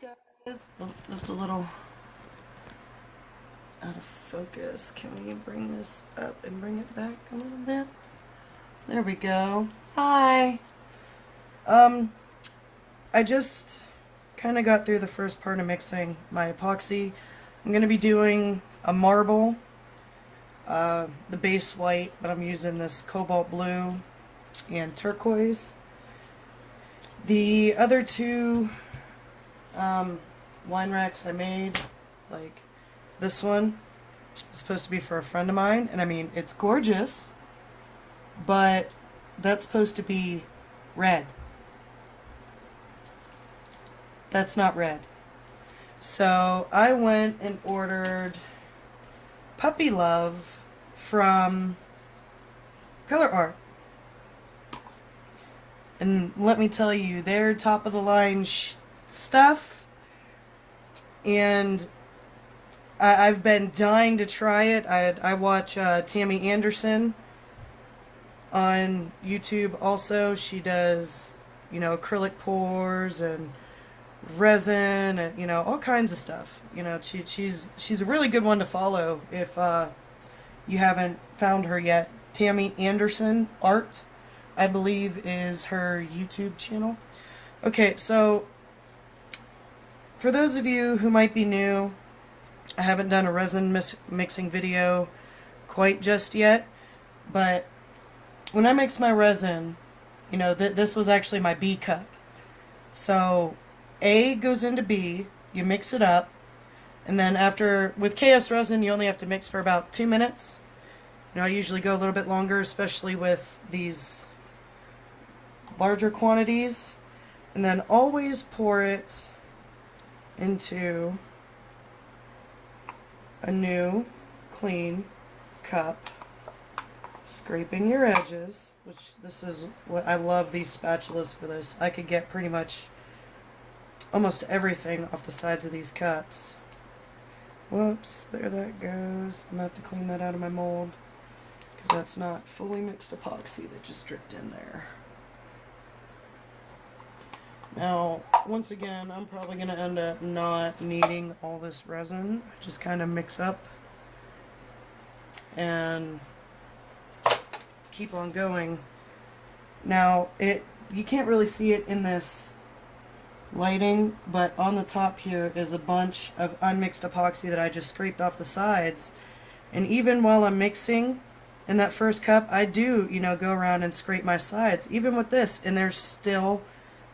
guys. Oh, that's a little out of focus. Can we bring this up and bring it back a little bit? There we go. Hi. I just kind of got through the first part of mixing my epoxy. I'm going to be doing a marble, the base white, but I'm using this cobalt blue and turquoise. The other two wine racks I made, like this one, is supposed to be for a friend of mine, and I mean, it's gorgeous, but that's supposed to be red. That's not red. So I went and ordered Puppy Love from Color Art. And let me tell you, they're top of the line stuff. And I've been dying to try it. I watch Tammy Anderson on YouTube also. She does, acrylic pours and resin and, all kinds of stuff. She's a really good one to follow if you haven't found her yet. Tammy Anderson Art, I believe, is her YouTube channel. Okay, so for those of you who might be new, I haven't done a resin mixing video quite just yet, but when I mix my resin, this was actually my B cup. So A goes into B, you mix it up, and then with KS resin, you only have to mix for about 2 minutes. I usually go a little bit longer, especially with these larger quantities. And then always pour it into a new, clean cup, scraping your edges, which this is what I love these spatulas for this. I could get pretty much almost everything off the sides of these cups. Whoops, there that goes. I'm going to have to clean that out of my mold because that's not fully mixed epoxy that just dripped in there. Now, once again, I'm probably going to end up not needing all this resin. I just kind of mix up and keep on going. Now, you can't really see it in this lighting, but on the top here is a bunch of unmixed epoxy that I just scraped off the sides. And even while I'm mixing in that first cup, I do, go around and scrape my sides, even with this, and there's still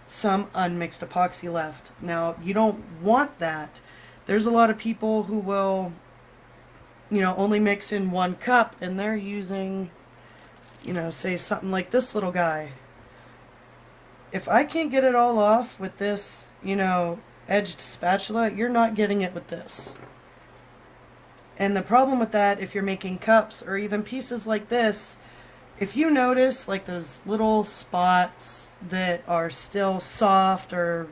some unmixed epoxy left. Now, you don't want that. There's a lot of people who will, only mix in 1 cup, and they're using, say something like this little guy. If I can't get it all off with this, edged spatula, you're not getting it with this. And the problem with that, if you're making cups or even pieces like this, if you notice like those little spots that are still soft or,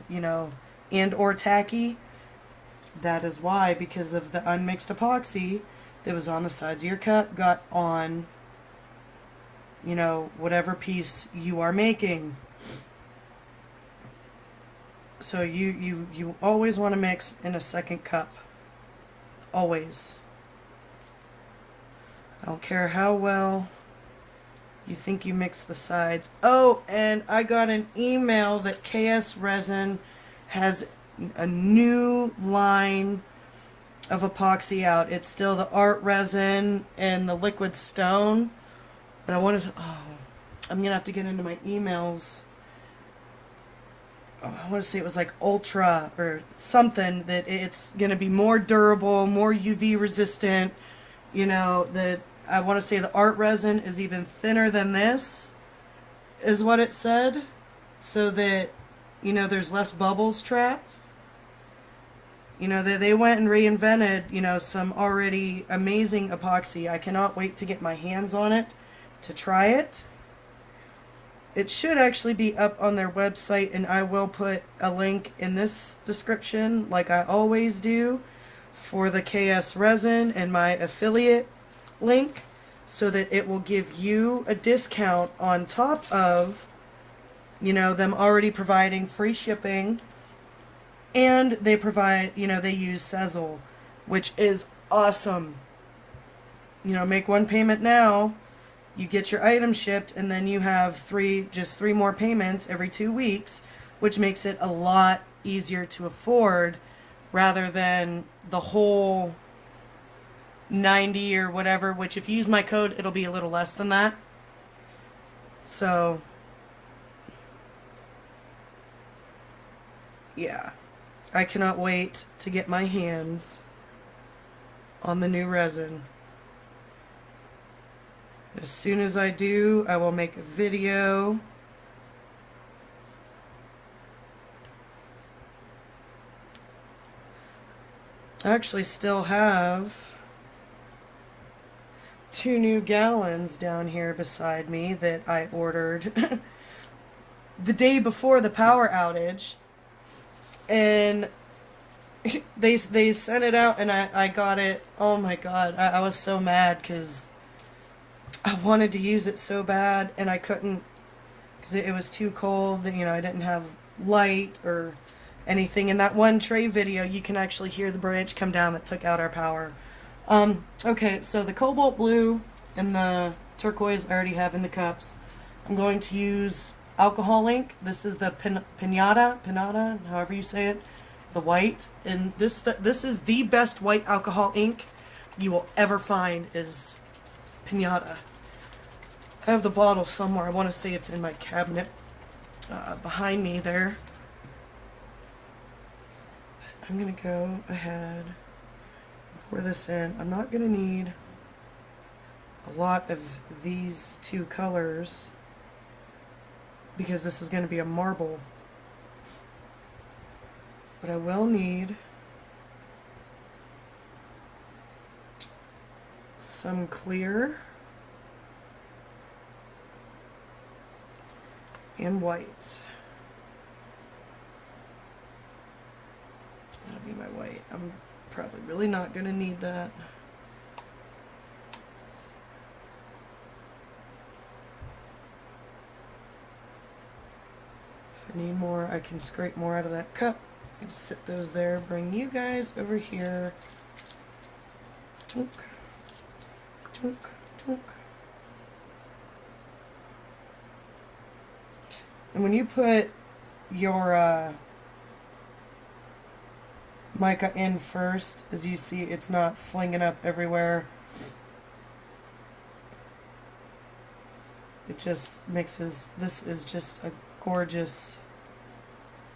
and or tacky, that is why, because of the unmixed epoxy that was on the sides of your cup got on, whatever piece you are making. So you always want to mix in a second cup. Always. I don't care how well you think you mix the sides. Oh, and I got an email that KS Resin has a new line of epoxy out. It's still the art resin and the liquid stone, but I'm gonna have to get into my emails. I want to say it was like ultra or something, that it's going to be more durable, more UV resistant. That I want to say the art resin is even thinner than this, is what it said, so that, there's less bubbles trapped. They went and reinvented, some already amazing epoxy. I cannot wait to get my hands on it, to try it. It should actually be up on their website, and I will put a link in this description, like I always do, for the KS Resin and my affiliate link, so that it will give you a discount on top of, them already providing free shipping and And they provide, they use Sezzle, which is awesome. Make one payment now, you get your item shipped, and then you have just three more payments every 2 weeks, which makes it a lot easier to afford rather than the whole 90 or whatever, which if you use my code, it'll be a little less than that. So, yeah. I cannot wait to get my hands on the new resin. As soon as I do, I will make a video. I actually still have 2 new gallons down here beside me that I ordered the day before the power outage. And they sent it out, and I got it. Oh my god, I was so mad because I wanted to use it so bad, and I couldn't because it was too cold. I didn't have light or anything. In that one tray video, you can actually hear the branch come down that took out our power. Okay, so the cobalt blue and the turquoise I already have in the cups. I'm going to use alcohol ink. This is the pinata, however you say it, the white. And this is the best white alcohol ink you will ever find is pinata. I have the bottle somewhere. I want to say it's in my cabinet behind me there. But I'm going to go ahead and pour this in. I'm not going to need a lot of these 2 colors because this is going to be a marble. But I will need some clear and white. That'll be my white. I'm probably really not going to need that. If I need more, I can scrape more out of that cup. Just sit those there. Bring you guys over here. Tunk, tunk, tunk. And when you put your mica in first, as you see, it's not flinging up everywhere. It just mixes. This is just a gorgeous,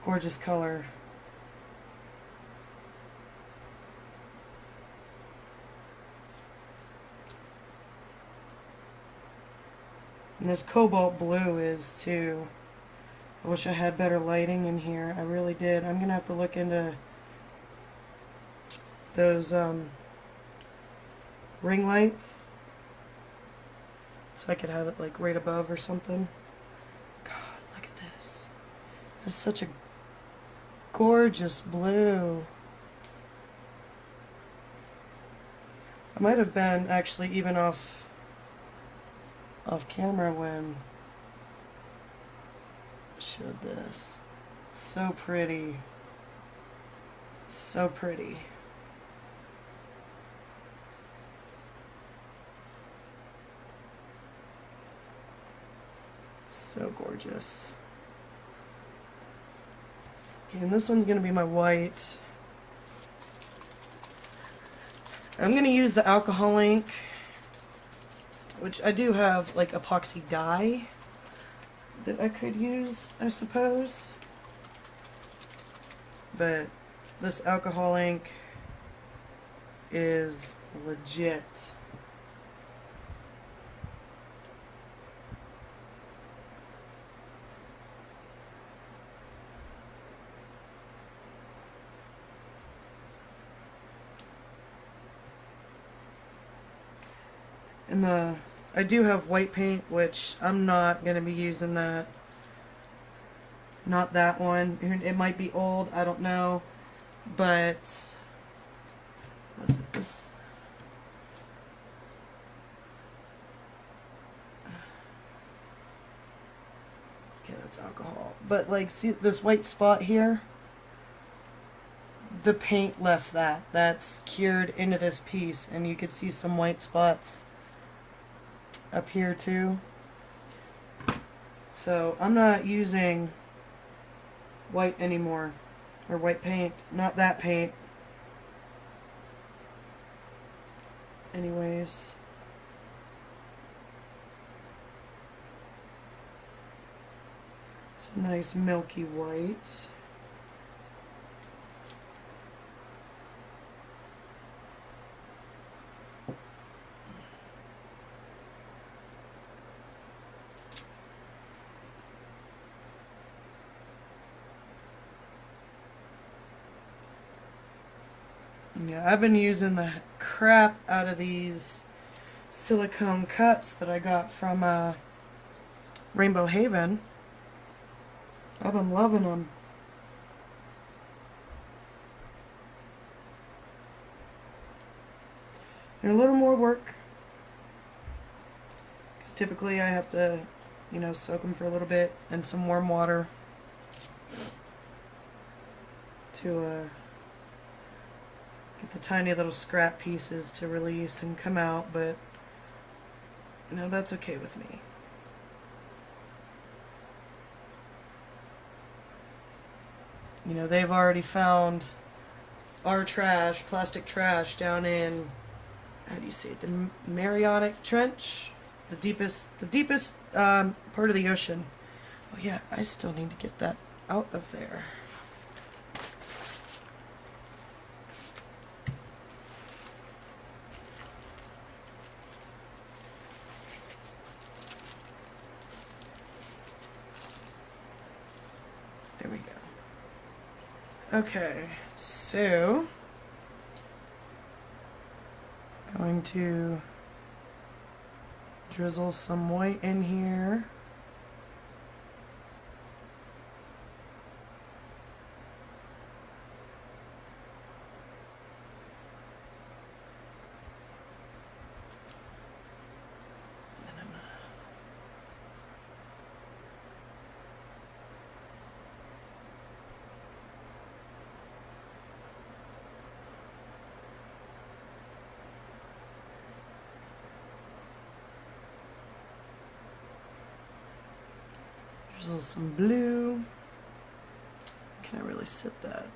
gorgeous color. And this cobalt blue is too. I wish I had better lighting in here. I really did. I'm gonna have to look into those ring lights so I could have it like right above or something. God, look at this. It's such a gorgeous blue. I might have been actually even off camera when I showed this. So pretty. So pretty. So gorgeous. Okay, and this one's going to be my white. I'm going to use the alcohol ink, which I do have like epoxy dye that I could use, I suppose. But this alcohol ink is legit. And I do have white paint, which I'm not going to be using that. Not that one. It might be old, I don't know. But what's it, this? Okay, that's alcohol. But like, see this white spot here? the paint left that. That's cured into this piece, and you could see some white spots up here too. So I'm not using white anymore, or white paint, not that paint. Anyways. It's a nice milky white. Yeah, I've been using the crap out of these silicone cups that I got from Rainbow Haven. I've been loving them. They're a little more work, because typically I have to, you know, soak them for a little bit in some warm water to get the tiny little scrap pieces to release and come out, but you know, that's okay with me. You know, they've already found our trash, plastic trash, down in, how do you say it, the Mariana Trench, the deepest part of the ocean. Oh yeah, I still need to get that out of there. There we go. Okay, so going to drizzle some white in here. Drizzle some blue. Can I really sit that?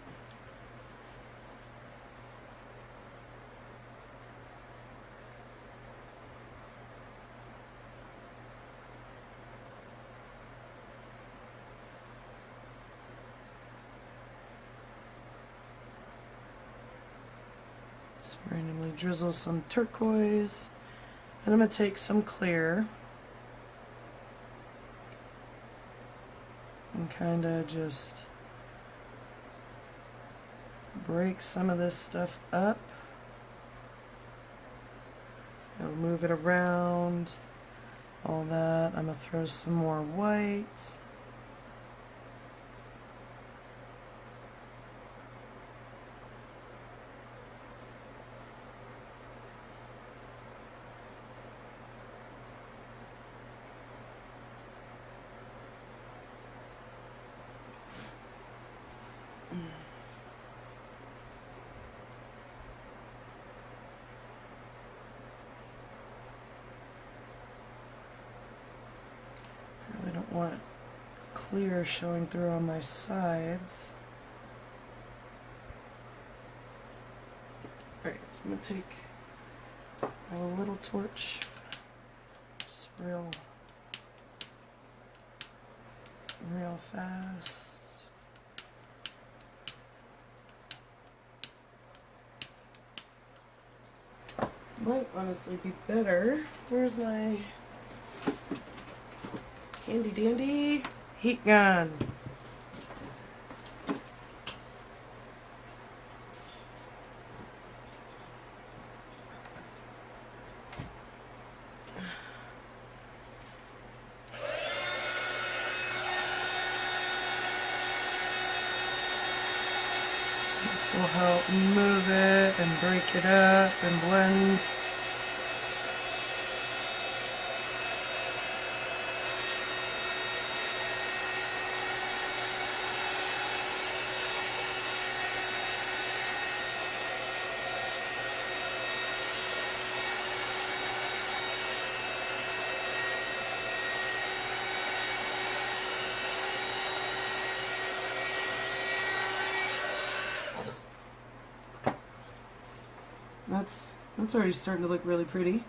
Just randomly drizzle some turquoise. And I'm going to take some clear and kind of just break some of this stuff up. I'll move it around, all that. I'm going to throw some more white. I don't want clear showing through on my sides. Alright, I'm going to take my little torch, just real fast. Might honestly be better. Where's my handy dandy heat gun? This will help move it and break it up and blend. That's already starting to look really pretty.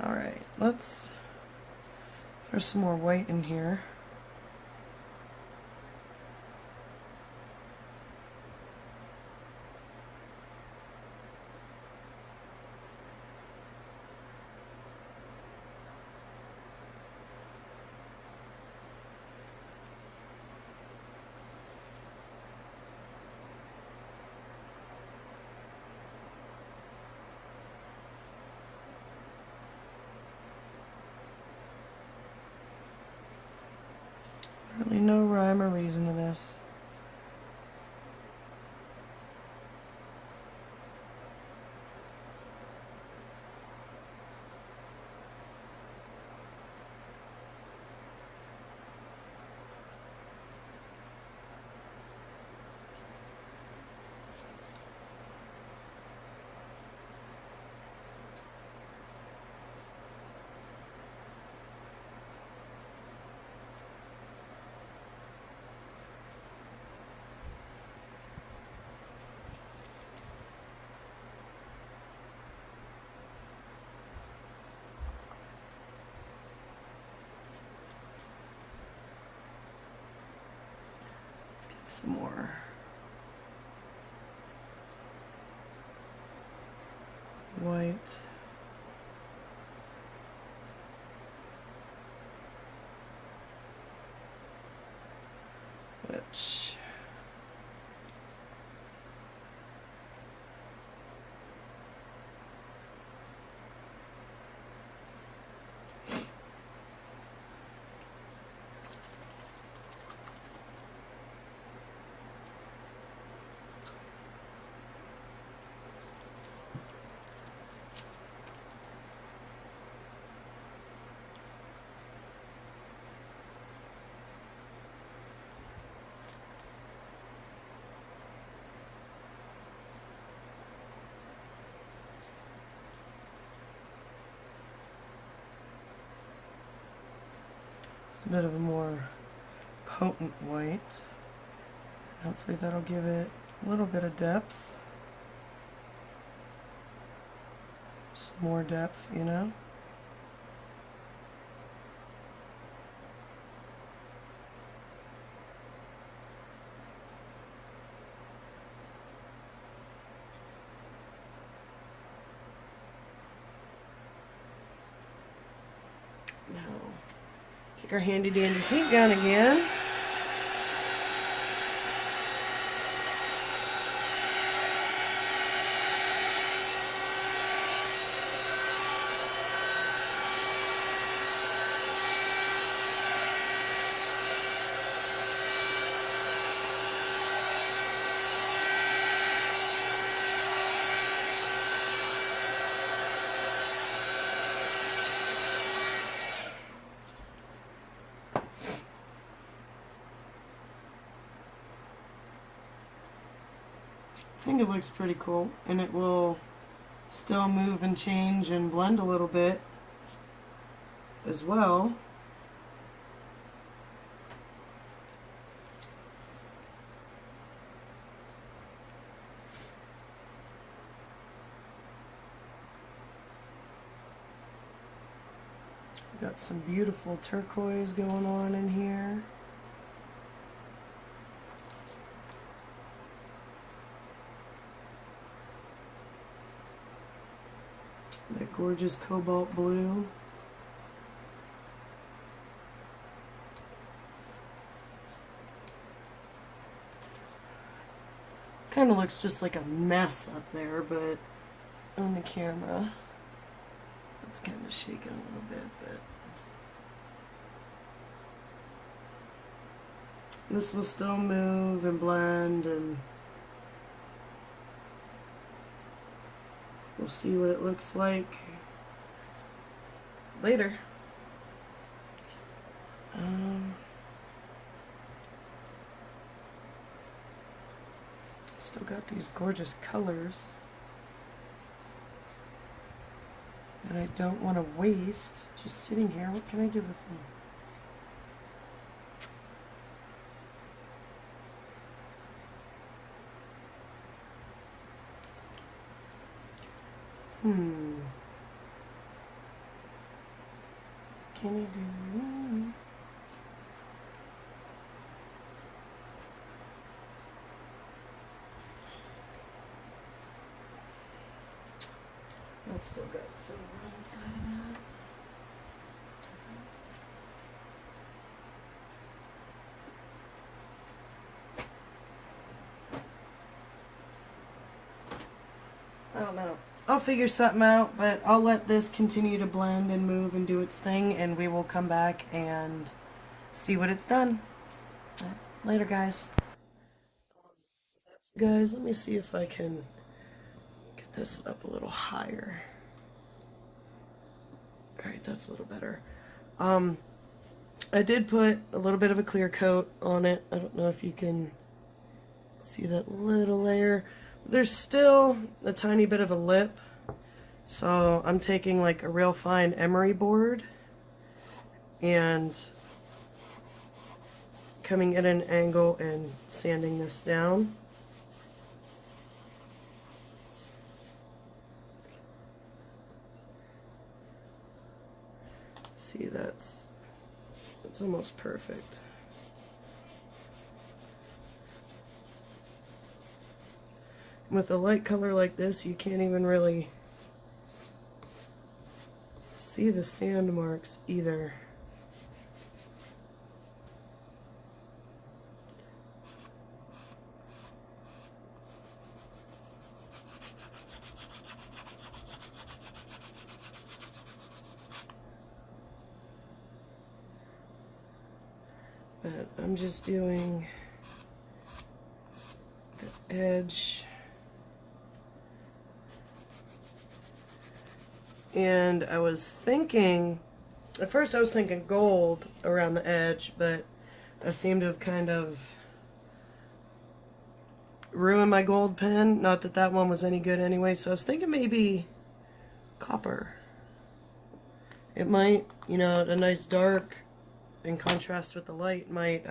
All right, let's throw some more white in here. Really no rhyme or reason to this. Some more white. Which a bit of a more potent white. Hopefully that'll give it a little bit of depth. Some more depth, you know? Now, take our handy dandy heat gun again. I think it looks pretty cool, and it will still move and change and blend a little bit as well. Got some beautiful turquoise going on in here. That gorgeous cobalt blue. Kind of looks just like a mess up there, but on the camera, it's kind of shaking a little bit, but this will still move and blend, and we'll see what it looks like later. Still got these gorgeous colors that I don't want to waste just sitting here. What can I do with them? Hmm. Can I do? I've still got silver on the side of that. I don't know. I'll figure something out, but I'll let this continue to blend and move and do its thing, and we will come back and see what it's done. Later, guys. Guys, let me see if I can get this up a little higher. Alright, that's a little better. I did put a little bit of a clear coat on it. I don't know if you can see that little layer. There's still a tiny bit of a lip. So I'm taking like a real fine emery board and coming at an angle and sanding this down. See, that's almost perfect. With a light color like this, you can't even really see the sand marks either. But I'm just doing the edge. And I was thinking, at first I was thinking gold around the edge, but I seem to have kind of ruined my gold pen. Not that that one was any good anyway, so I was thinking maybe copper. It might, you know, a nice dark in contrast with the light might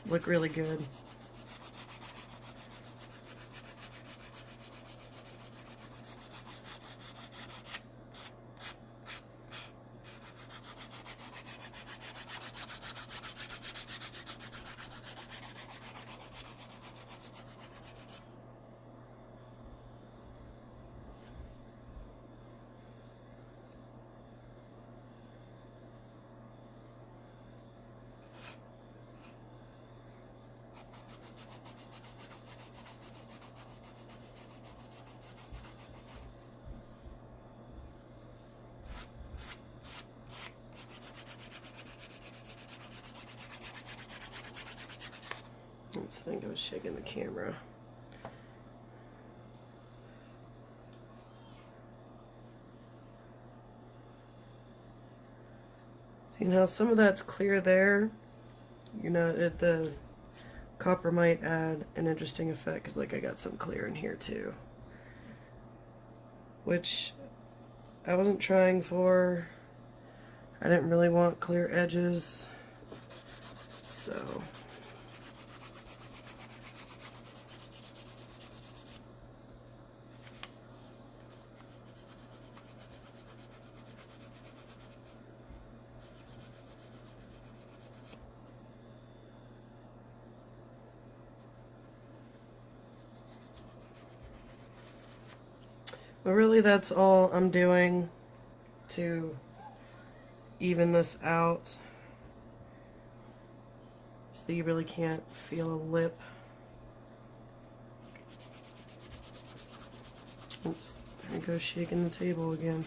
look really good. I think I was shaking the camera. See how some of that's clear there? You know, the copper might add an interesting effect because like I got some clear in here too. Which I wasn't trying for. I didn't really want clear edges. So but really that's all I'm doing to even this out so that you really can't feel a lip. Oops, there I go shaking the table again.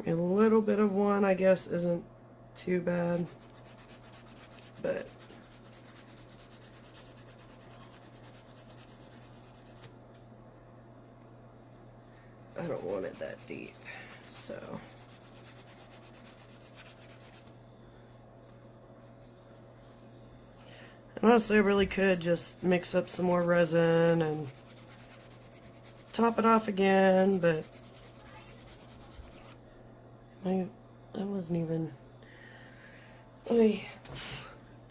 A little bit of one, I guess, isn't too bad, but I don't want it that deep, so. And honestly, I really could just mix up some more resin and top it off again, but I wasn't even Oy.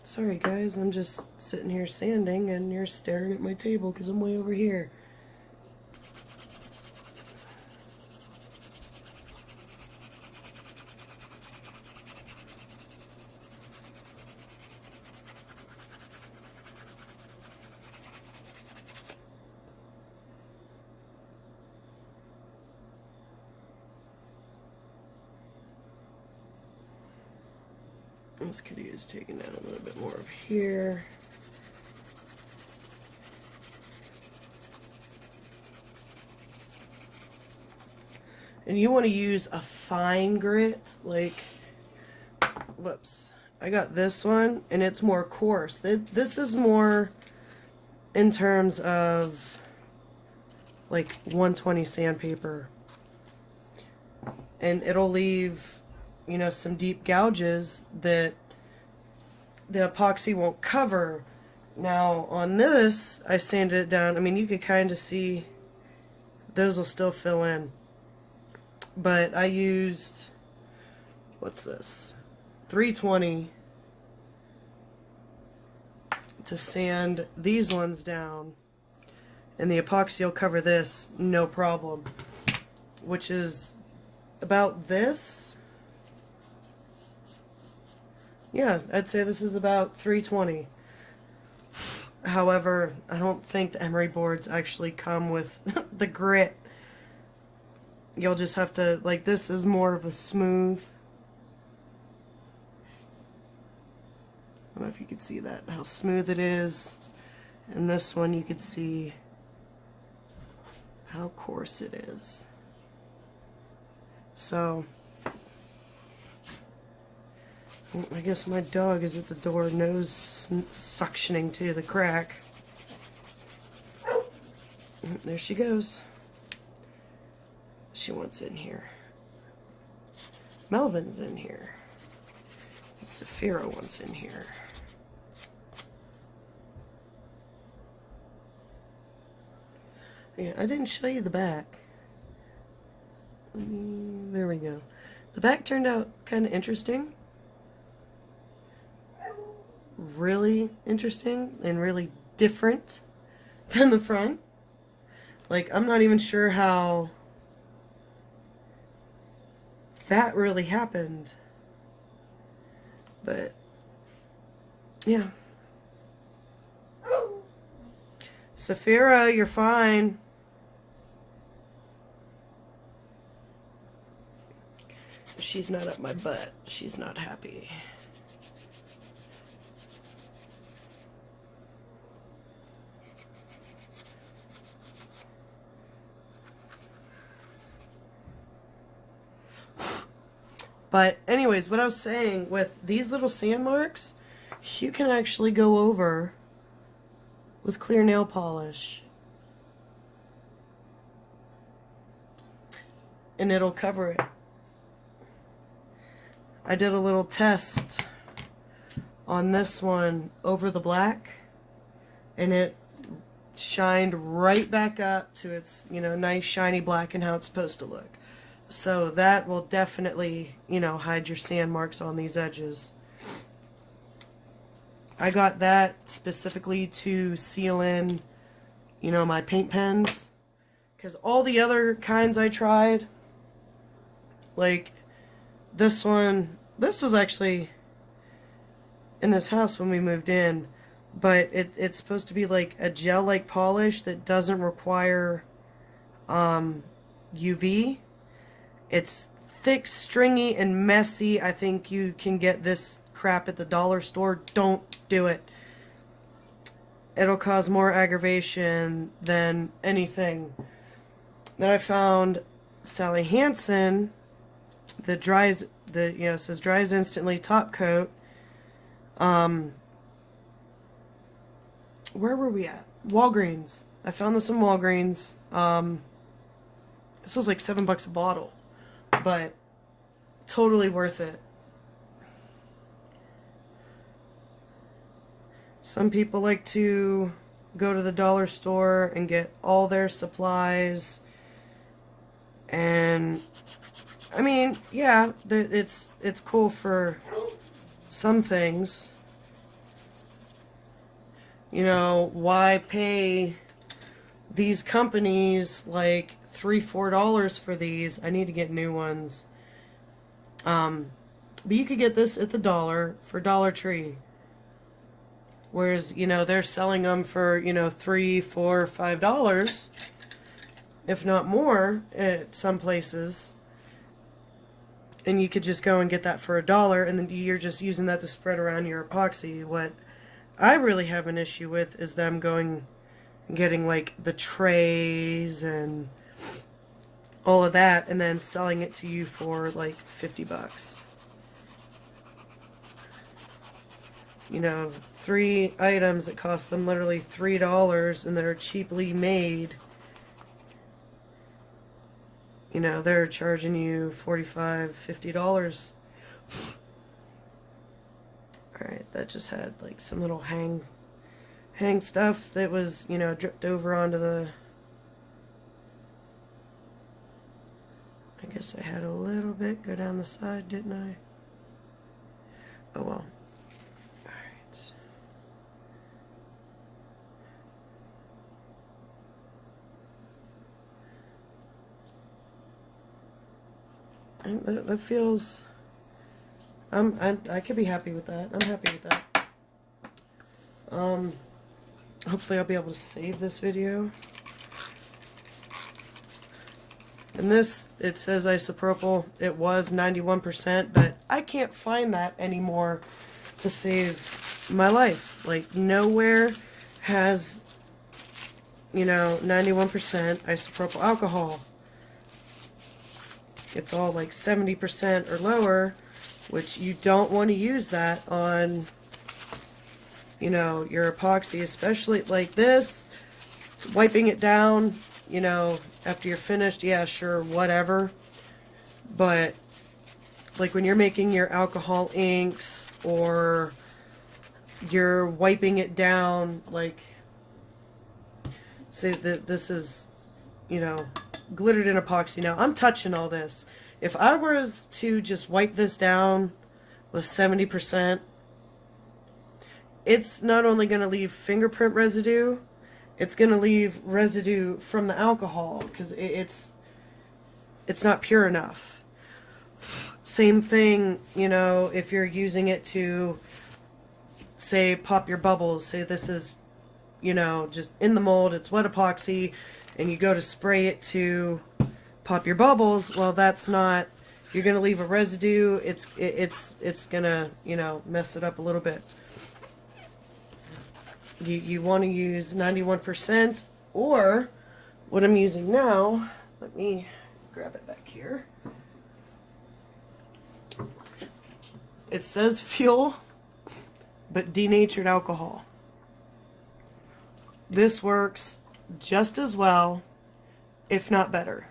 Sorry guys, I'm just sitting here sanding and you're staring at my table because I'm way over here. This could use taking down a little bit more of here. And you want to use a fine grit, like, whoops. I got this one, and it's more coarse. This is more in terms of, like, 120 sandpaper. And it'll leave, you know, some deep gouges that the epoxy won't cover. Now, on this, I sanded it down. I mean, you could kind of see those will still fill in. But I used, what's this? 320 to sand these ones down. And the epoxy will cover this, no problem. Which is about this. Yeah, I'd say this is about 320. However, I don't think the emery boards actually come with the grit. You'll just have to, like, this is more of a smooth. I don't know if you can see that, how smooth it is. And this one you could see how coarse it is. So, well, I guess my dog is at the door, nose suctioning to the crack. There she goes. She wants in here. Melvin's in here. Saphira wants in here. Yeah, I didn't show you the back. There we go. The back turned out kind of interesting. Really interesting and really different than the front. Like, I'm not even sure how that really happened. But, yeah. Saphira, you're fine. She's not up my butt. She's not happy. But anyways, what I was saying, with these little sand marks, you can actually go over with clear nail polish. And it'll cover it. I did a little test on this one over the black, and it shined right back up to its, you know, nice shiny black and how it's supposed to look. So that will definitely, you know, hide your sand marks on these edges. I got that specifically to seal in, you know, my paint pens. Because all the other kinds I tried, like this one, this was actually in this house when we moved in. But it's supposed to be like a gel-like polish that doesn't require UV. It's thick, stringy, and messy. I think you can get this crap at the dollar store. Don't do it. It'll cause more aggravation than anything. Then I found Sally Hansen, the dries, the, you know, it says dries instantly top coat. Where were we at? Walgreens. I found this in Walgreens. This was like $7 a bottle. But totally worth it. Some people like to go to the dollar store and get all their supplies. And I mean, yeah, it's cool for some things. You know, why pay these companies like $3-4 for these? I need to get new ones. But you could get this at the dollar for Dollar Tree. Whereas, you know, they're selling them for, you know, $3, $4, $5, if not more, at some places. And you could just go and get that for $1, and then you're just using that to spread around your epoxy. What I really have an issue with is them going and getting like the trays and all of that, and then selling it to you for like $50. You know, 3 items that cost them literally $3 and that are cheaply made. You know, they're charging you $45, $50. Alright, that just had like some little hang stuff that was, you know, dripped over onto the... I guess I had a little bit go down the side, didn't I? Oh well. Alright. That feels... I could be happy with that. I'm happy with that. Hopefully I'll be able to save this video. And this, it says isopropyl. It was 91%, but I can't find that anymore to save my life. Like, nowhere has, you know, 91% isopropyl alcohol. It's all like 70% or lower, which you don't want to use that on, you know, your epoxy, especially like this. Wiping it down, you know, after you're finished, yeah, sure, whatever. But like when you're making your alcohol inks, or you're wiping it down, like, say that this is, you know, glittered in epoxy. Now I'm touching all this. If I was to just wipe this down with 70%, it's not only going to leave fingerprint residue, it's going to leave residue from the alcohol, because it's not pure enough. Same thing, you know, if you're using it to, say, pop your bubbles. Say this is, you know, just in the mold, it's wet epoxy, and you go to spray it to pop your bubbles. Well, that's not, you're going to leave a residue. It's going to, you know, mess it up a little bit. You want to use 91%, or what I'm using now. Let me grab it back here. It says fuel, but denatured alcohol. This works just as well, if not better.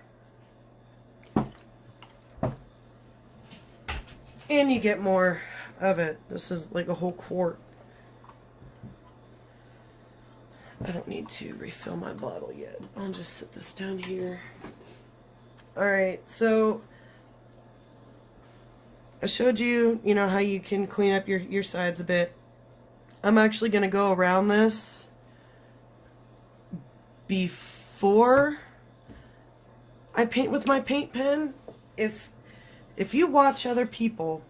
And you get more of it. This is like a whole quart. I don't need to refill my bottle yet. I'll just sit this down here. Alright, so I showed you, you know, how you can clean up your sides a bit. I'm actually going to go around this before I paint with my paint pen. If you watch other people,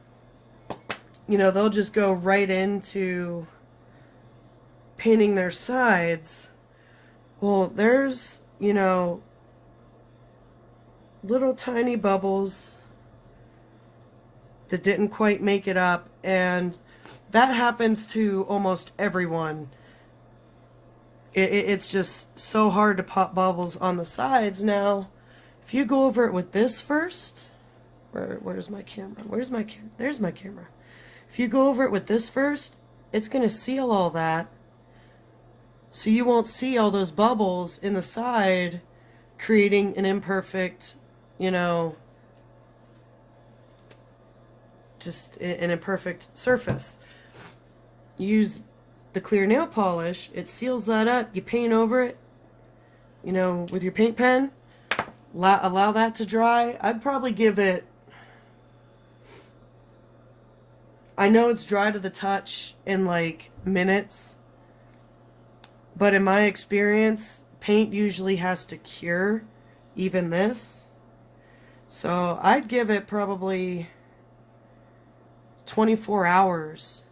you know, they'll just go right into painting their sides. Well, there's, you know, little tiny bubbles that didn't quite make it up, and that happens to almost everyone. It's just so hard to pop bubbles on the sides. Now, if you go over it with this first, where's my camera? Where's my camera? There's my camera. If you go over it with this first, it's going to seal all that, so you won't see all those bubbles in the side, creating an imperfect, you know, just an imperfect surface. Use the clear nail polish. It seals that up. You paint over it, you know, with your paint pen. Allow that to dry. I'd probably give it I know it's dry to the touch in like minutes, but in my experience, paint usually has to cure even this. So I'd give it probably 24 hours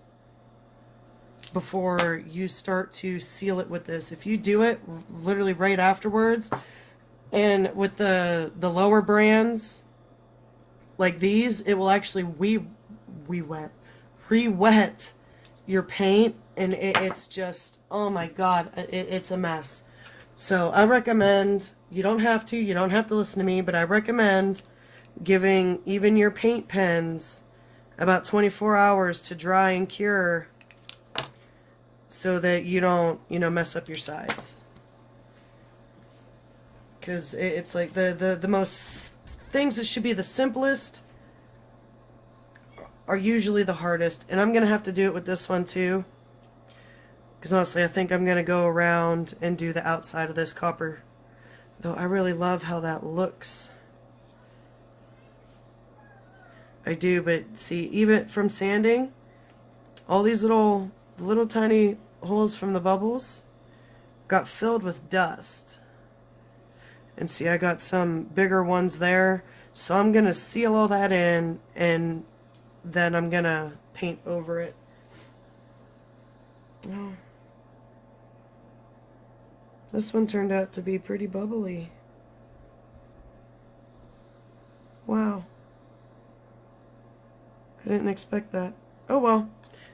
before you start to seal it with this. If you do it literally right afterwards, and with the lower brands like these, it will actually re-wet your paint, and it's just, oh my god, it's a mess. So I recommend, you don't have to listen to me, but I recommend giving even your paint pens about 24 hours to dry and cure, so that you don't, mess up your sides. Because it's like the most things that should be the simplest are usually the hardest. And I'm going to have to do it with this one too. Because honestly, I think I'm going to go around and do the outside of this copper. Though I really love how that looks. I do, but see, even from sanding, all these little tiny holes from the bubbles got filled with dust. And see, I got some bigger ones there. So I'm going to seal all that in, and then I'm going to paint over it. Oh. This one turned out to be pretty bubbly. Wow. I didn't expect that. Oh well.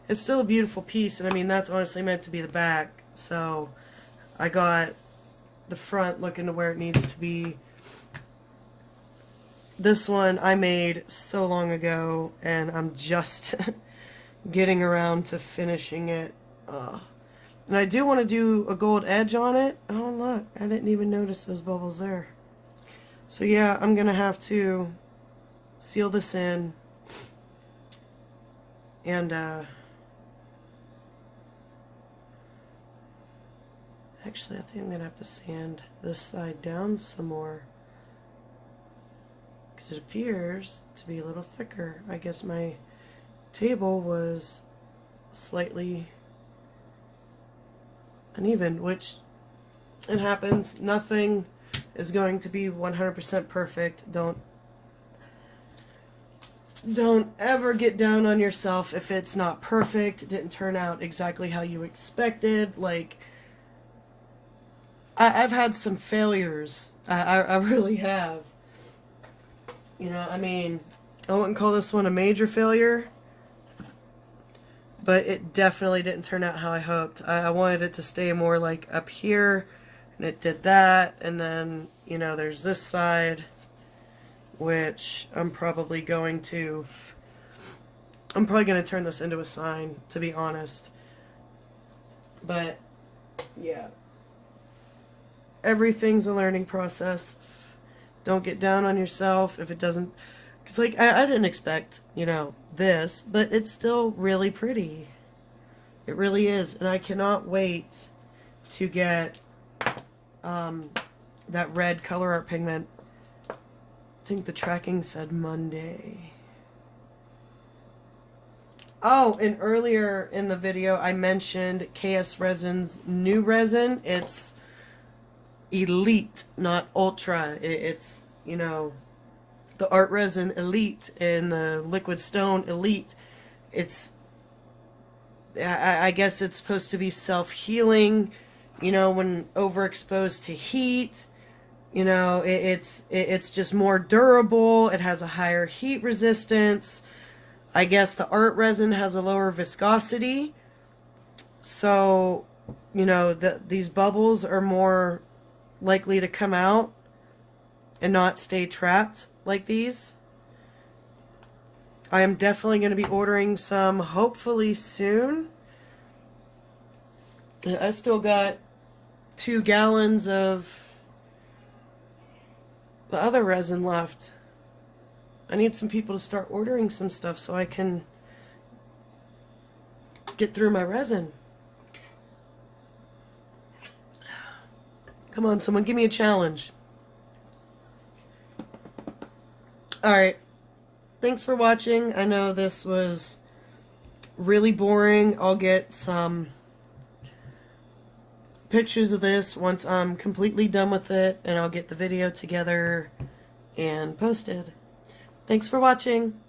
It's still a beautiful piece, and I mean, that's honestly meant to be the back. So I got the front looking to where it needs to be. This one I made so long ago, and I'm just getting around to finishing it. And I do want to do a gold edge on it. Oh look, I didn't even notice those bubbles there. So yeah, I'm gonna have to seal this in, and actually I think I'm gonna have to sand this side down some more, because it appears to be a little thicker. I guess my table was slightly uneven, which it happens. Nothing is going to be 100% perfect. Don't ever get down on yourself if it's not perfect. It didn't turn out exactly how you expected. Like, I've had some failures. I really have. I mean, I wouldn't call this one a major failure, but it definitely didn't turn out how I hoped. I wanted it to stay more like up here, and it did that. And then, there's this side, which I'm probably going to turn this into a sign, to be honest. But yeah, everything's a learning process. Don't get down on yourself if it doesn't, because like I didn't expect this, but it's still really pretty. It really is, and I cannot wait to get that red color art pigment. I think the tracking said Monday. Oh, and earlier in the video I mentioned KS Resin's new resin. It's Elite, not Ultra. It's, the art resin Elite and the liquid stone Elite. It's, I guess it's supposed to be self-healing, when overexposed to heat. It's just more durable. It has a higher heat resistance. I guess the art resin has a lower viscosity. So, these bubbles are more likely to come out and not stay trapped like these. I am definitely going to be ordering some hopefully soon. I still got 2 gallons of the other resin left. I need some people to start ordering some stuff so I can get through my resin. Come on, someone give me a challenge. Alright. Thanks for watching. I know this was really boring. I'll get some pictures of this once I'm completely done with it, and I'll get the video together and posted. Thanks for watching.